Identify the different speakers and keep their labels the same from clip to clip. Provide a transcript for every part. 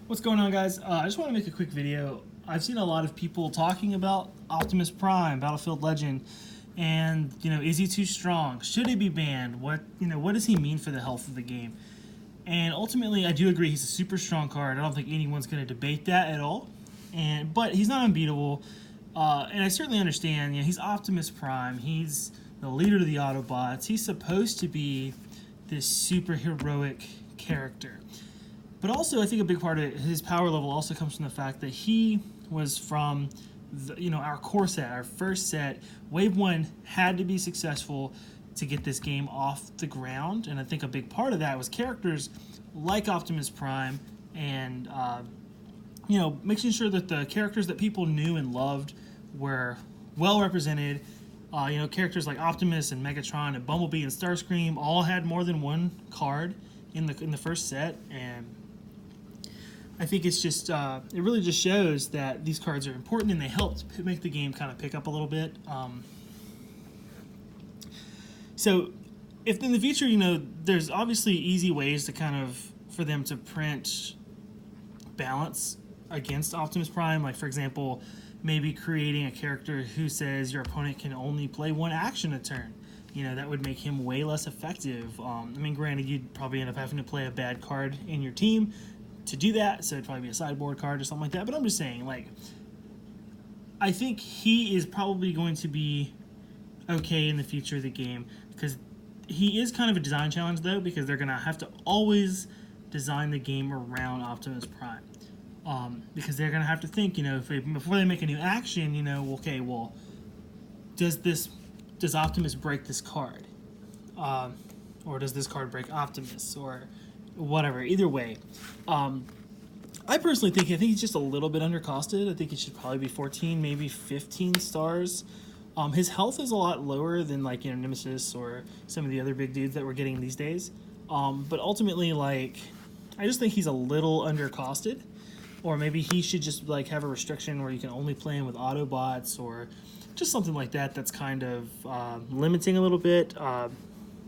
Speaker 1: What's going on, guys? I just want to make a quick video. I've seen a lot of people talking about Optimus Prime, Battlefield Legend, and is he too strong? Should he be banned? What does he mean for the health of the game? And ultimately, I do agree he's a super strong card. I don't think anyone's going to debate that at all. But he's not unbeatable, and I certainly understand. He's Optimus Prime. He's the leader of the Autobots. He's supposed to be this super heroic character. But also, I think a big part of his power level also comes from the fact that he was from our core set, our first set. Wave 1 had to be successful to get this game off the ground, and I think a big part of that was characters like Optimus Prime and making sure that the characters that people knew and loved were well represented. Characters like Optimus and Megatron and Bumblebee and Starscream all had more than one card in the first set, and I think it's just it really just shows that these cards are important and they help make the game kind of pick up a little bit. So if in the future, there's obviously easy ways to kind of for them to print balance against Optimus Prime, like for example, maybe creating a character who says your opponent can only play one action a turn. That would make him way less effective. Granted, you'd probably end up having to play a bad card in your team to do that, so it'd probably be a sideboard card or something like that. But I'm just saying, I think he is probably going to be okay in the future of the game, because he is kind of a design challenge, though, because they're going to have to always design the game around Optimus Prime. Because they're going to have to think, before they make a new action, okay, well, does Optimus break this card? Or does this card break Optimus? Or whatever. Either way, I personally think he's just a little bit undercosted. I think he should probably be 14, maybe 15 stars. His health is a lot lower than Nemesis or some of the other big dudes that we're getting these days. But ultimately, I just think he's a little undercosted. Or maybe he should just have a restriction where you can only play him with Autobots, or just something like that that's kind of limiting a little bit.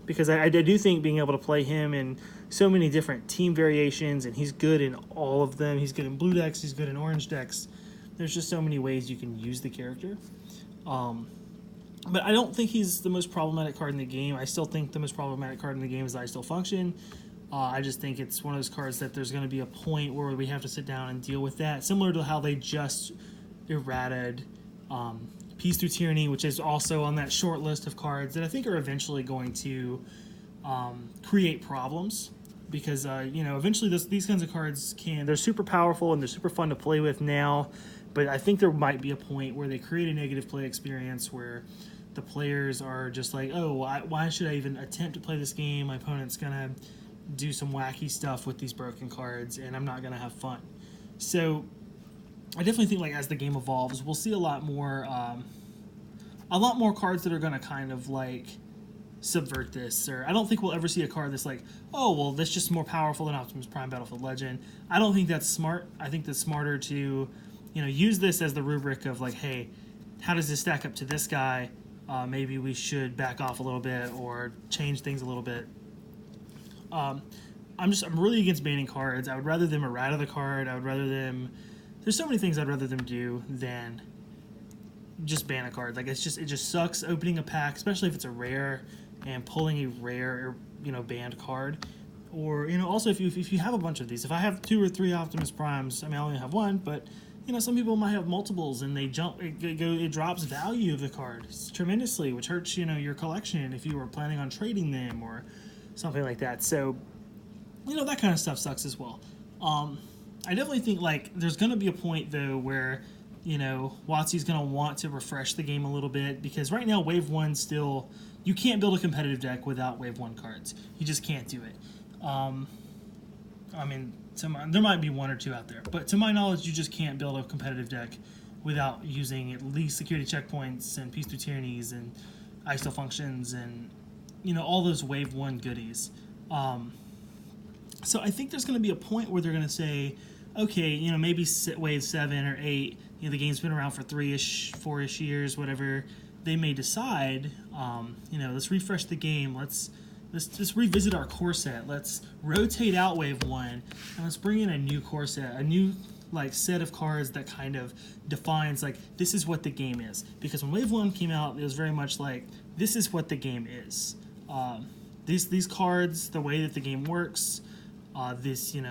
Speaker 1: Because I do think being able to play him in so many different team variations, and he's good in all of them. He's good in blue decks, he's good in orange decks. There's just so many ways you can use the character. But I don't think he's the most problematic card in the game. I still think the most problematic card in the game is I Still Function. I just think it's one of those cards that there's going to be a point where we have to sit down and deal with that, similar to how they just errated Peace Through Tyranny, which is also on that short list of cards that I think are eventually going to create problems, because eventually these kinds of cards they're super powerful and they're super fun to play with now, but I think there might be a point where they create a negative play experience where the players are just like, oh, why should I even attempt to play this game? My opponent's gonna do some wacky stuff with these broken cards and I'm not gonna have fun. So I definitely think as the game evolves, we'll see a lot more cards that are going to kind of subvert this. Or I don't think we'll ever see a card that's oh, well, that's just more powerful than Optimus Prime Battlefield Legend. I don't think that's smart. I think that's smarter to use this as the rubric of hey, how does this stack up to this guy? Maybe we should back off a little bit or change things a little bit. I'm really against banning cards. I would rather them errata the card. There's so many things I'd rather them do than just ban a card. It just sucks opening a pack, especially if it's a rare, and pulling a rare banned card. Or also if you have a bunch of these. If I have 2 or 3 Optimus Primes, I only have 1, but some people might have multiples, and it drops value of the card tremendously, which hurts your collection if you were planning on trading them or something like that. So that kind of stuff sucks as well. I definitely think there's going to be a point though where WotC's going to want to refresh the game a little bit, because right now Wave 1 still, you can't build a competitive deck without Wave 1 cards. You just can't do it. There might be 1 or 2 out there, but to my knowledge, you just can't build a competitive deck without using at least security checkpoints and Peace Through Tyrannies and I Still Functions and all those Wave 1 goodies. So I think there's going to be a point where they're going to say, okay, maybe Wave 7 or 8, the game's been around for 3-ish, 4-ish years, whatever they may decide, let's refresh the game, let's let's revisit our core set. Let's rotate out Wave 1, and let's bring in a new core set, a new like set of cards that kind of defines like this is what the game is. Because when Wave 1 came out, it was very much like this is what the game is. These cards, the way that the game works, this you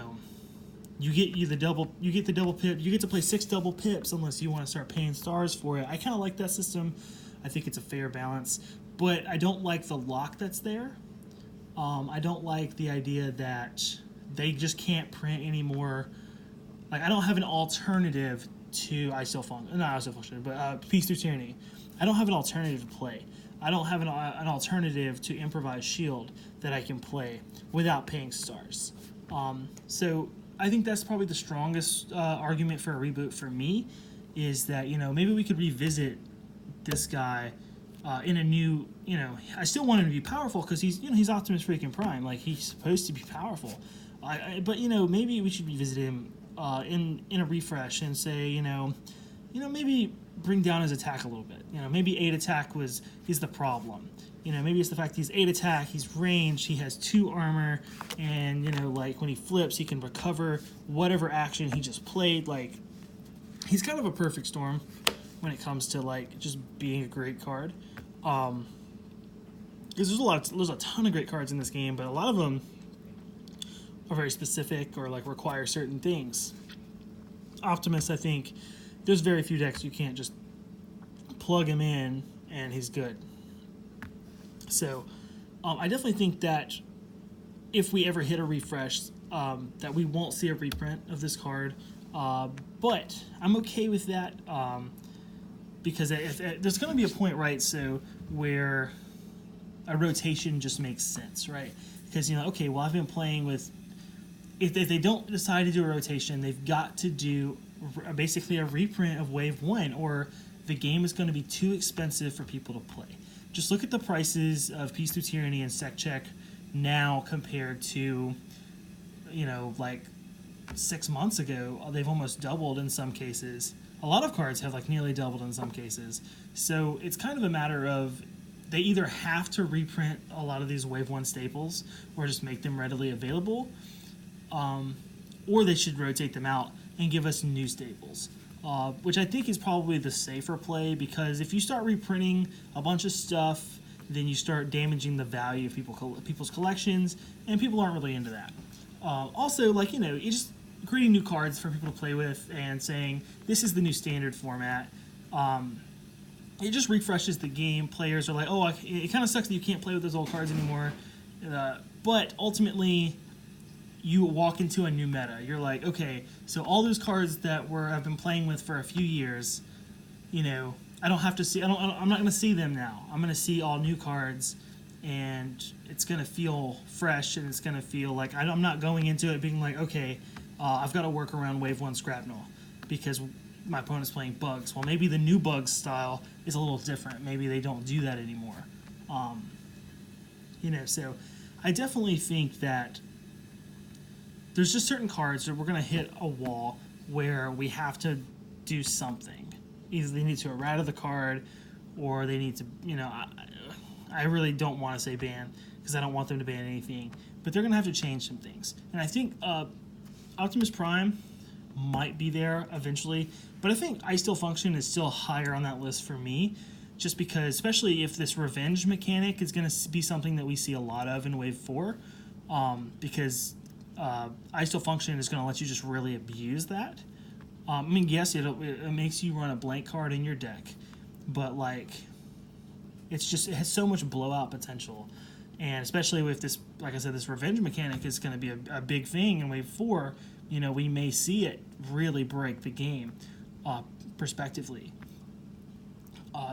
Speaker 1: get the double pip. You get to play 6 double pips unless you want to start paying stars for it. I kind of like that system. I think it's a fair balance, but I don't like the lock that's there. I don't like the idea that they just can't print anymore. Like, I don't have an alternative to Peace Through Tyranny. I don't have an alternative to play. I don't have an alternative to Improvised Shield that I can play without paying stars. So I think that's probably the strongest argument for a reboot for me, is that, maybe we could revisit this guy in a new, I still want him to be powerful because he's Optimus freaking Prime. Like, he's supposed to be powerful. But maybe we should revisit him in a refresh and say, maybe bring down his attack a little bit. Maybe 8 attack is the problem. Maybe it's the fact he's 8 attack, he's ranged, he has 2 armor, and like when he flips, he can recover whatever action he just played. Like, he's kind of a perfect storm when it comes to like just being a great card. Because there's a ton of great cards in this game, but a lot of them are very specific or like require certain things. Optimus, I think, there's very few decks you can't just plug him in and he's good. So I definitely think that if we ever hit a refresh, that we won't see a reprint of this card. But I'm okay with that because there's going to be a point, right, so where a rotation just makes sense, right? Because, okay, well, I've been playing with... If they don't decide to do a rotation, they've got to do basically a reprint of Wave 1, or the game is going to be too expensive for people to play. Just look at the prices of Peace Through Tyranny and Sec Check now compared to, like 6 months ago. They've almost doubled in some cases. A lot of cards have like nearly doubled in some cases. So it's kind of a matter of they either have to reprint a lot of these Wave 1 staples or just make them readily available, or they should rotate them out and give us new staples, which I think is probably the safer play, because if you start reprinting a bunch of stuff, then you start damaging the value of people's collections, and people aren't really into that. Also, like, you just creating new cards for people to play with and saying, this is the new standard format, it just refreshes the game. Players are like, oh, it kind of sucks that you can't play with those old cards anymore, but ultimately you walk into a new meta. You're like, okay, so all those cards that I've been playing with for a few years, I don't have to see. I'm not going to see them now. I'm going to see all new cards, and it's going to feel fresh, and it's going to feel like I'm not going into it being like, okay, I've got to work around Wave 1 Scrapnel because my opponent's playing Bugs. Well, maybe the new Bugs style is a little different. Maybe they don't do that anymore. So I definitely think that there's just certain cards that we're going to hit a wall where we have to do something. Either they need to errata the card, or they need to, I really don't want to say ban, because I don't want them to ban anything, but they're going to have to change some things. And I think Optimus Prime might be there eventually, but I think I Still Function is still higher on that list for me, just because, especially if this revenge mechanic is going to be something that we see a lot of in Wave 4, because I Still Function is going to let you just really abuse that. Yes, it makes you run a blank card in your deck, but like, it has so much blowout potential, and especially with this, like I said, this revenge mechanic is going to be a big thing in Wave 4. We may see it really break the game, prospectively.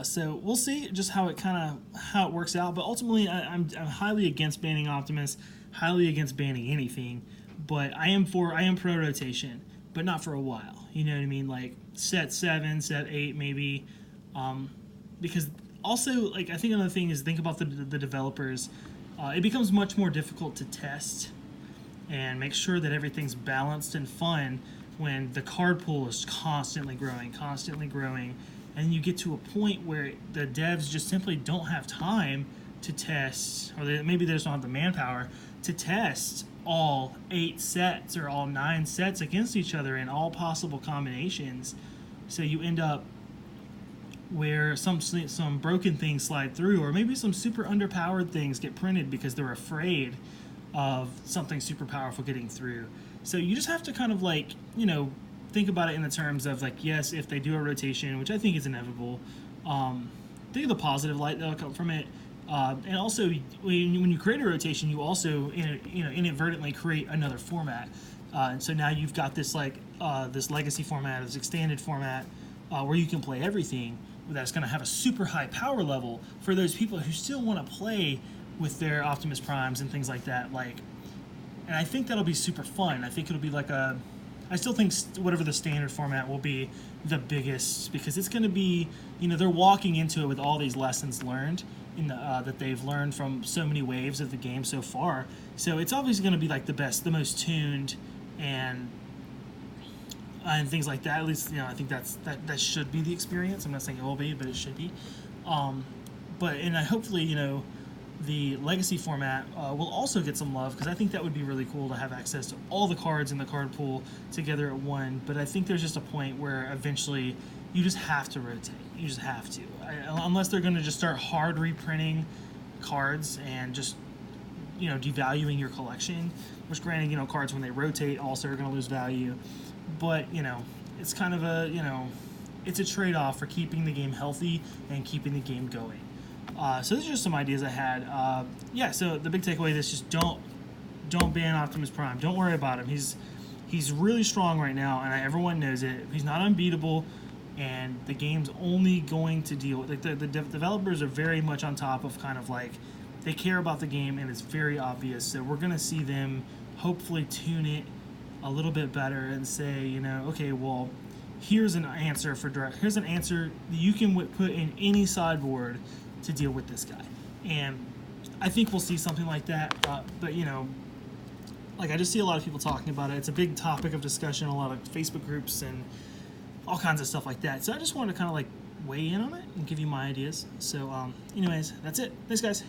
Speaker 1: So we'll see just how it works out. But ultimately, I'm highly against banning Optimus, highly against banning anything. But I am pro rotation, but not for a while. You know what I mean? Like set 7, set 8, maybe. Because also, like, I think another thing is think about the developers. It becomes much more difficult to test and make sure that everything's balanced and fun when the card pool is constantly growing, and you get to a point where the devs just simply don't have time to test, or maybe they just don't have the manpower to test all 8 sets or all 9 sets against each other in all possible combinations. So you end up where some broken things slide through, or maybe some super underpowered things get printed because they're afraid of something super powerful getting through. So you just have to kind of like, think about it in the terms of like, yes, if they do a rotation, which I think is inevitable, think of the positive light that'll come from it. And also, when you create a rotation, you also inadvertently create another format. And so now you've got this this legacy format, this extended format, where you can play everything. That's going to have a super high power level for those people who still want to play with their Optimus Primes and things like that. And I think that'll be super fun. I think it'll be I still think whatever the standard format will be the biggest, because it's going to be, they're walking into it with all these lessons learned that they've learned from so many waves of the game so far. So it's obviously going to be like the best, the most tuned, and things like that. At least, I think that should be the experience. I'm not saying it will be, but it should be. Hopefully, the legacy format will also get some love, because I think that would be really cool to have access to all the cards in the card pool together at one. But I think there's just a point where eventually you just have to rotate. You just have to, unless they're going to just start hard reprinting cards and just devaluing your collection. Which, granted, cards when they rotate also are going to lose value. But it's kind of it's a trade-off for keeping the game healthy and keeping the game going. So these are just some ideas I had. So the big takeaway is just don't ban Optimus Prime. Don't worry about him. He's really strong right now, and everyone knows it. He's not unbeatable, and the game's only going to deal with the developers are very much on top of kind of like they care about the game, and it's very obvious. So we're gonna see them hopefully tune it a little bit better and say, okay, well, here's an answer here's an answer that you can put in any sideboard to deal with this guy. And I think we'll see something like that. But I just see a lot of people talking about it. It's a big topic of discussion, a lot of Facebook groups and all kinds of stuff like that. So I just wanted to kind of weigh in on it and give you my ideas. So anyways, that's it. Thanks, guys.